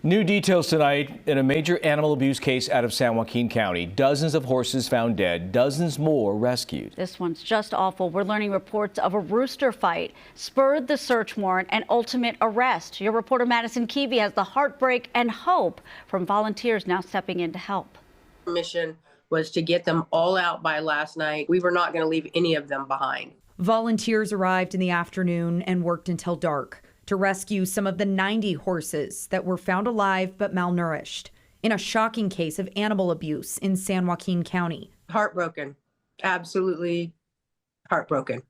New details tonight in a major animal abuse case out of San Joaquin County. Dozens of horses found dead, dozens more rescued. This one's just awful. We're learning reports of a rooster fight spurred the search warrant and ultimate arrest. Your reporter Madisen Keavy has the heartbreak and hope from volunteers now stepping in to help. Our mission was to get them all out by last night. We were not going to leave any of them behind. Volunteers arrived in the afternoon and worked until dark to rescue some of the 90 horses that were found alive but malnourished in a shocking case of animal abuse in San Joaquin County. Heartbroken, absolutely heartbroken.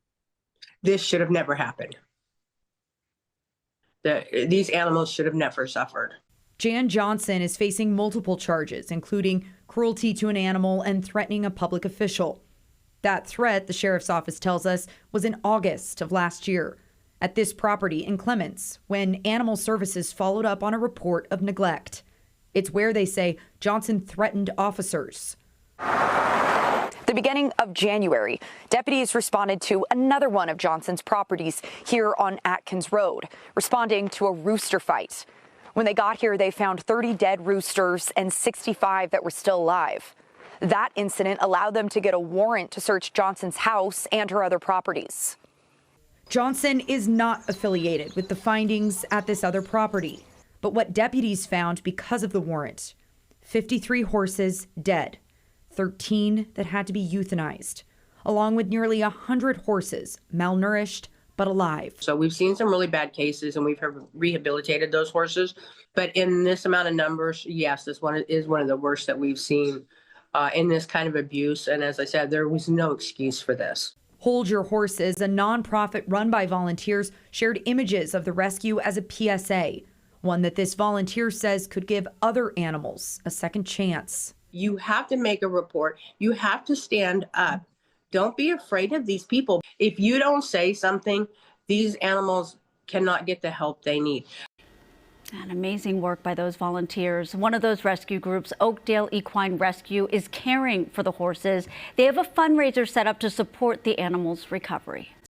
This should have never happened. These animals should have never suffered. Jan Johnson is facing multiple charges, including cruelty to an animal and threatening a public official. That threat, the sheriff's office tells us, was in August of last year at this property in Clements when Animal Services followed up on a report of neglect. It's where they say Johnson threatened officers. The beginning of January, deputies responded to another one of Johnson's properties here on Atkins Road, responding to a rooster fight. When they got here, they found 30 dead roosters and 65 that were still alive. That incident allowed them to get a warrant to search Johnson's house and her other properties. Johnson is not affiliated with the findings at this other property, but what deputies found because of the warrant: 53 horses dead, 13 that had to be euthanized, along with nearly 100 horses malnourished but alive. So we've seen some really bad cases and we've rehabilitated those horses. But in this amount of numbers, yes, this one is one of the worst that we've seen in this kind of abuse. And as I said, there was no excuse for this. Hold Your Horses, a nonprofit run by volunteers, shared images of the rescue as a PSA, one that this volunteer says could give other animals a second chance. You have to make a report. You have to stand up. Don't be afraid of these people. If you don't say something, these animals cannot get the help they need. And amazing work by those volunteers. One of those rescue groups, Oakdale Equine Rescue, is caring for the horses. They have a fundraiser set up to support the animals' recovery.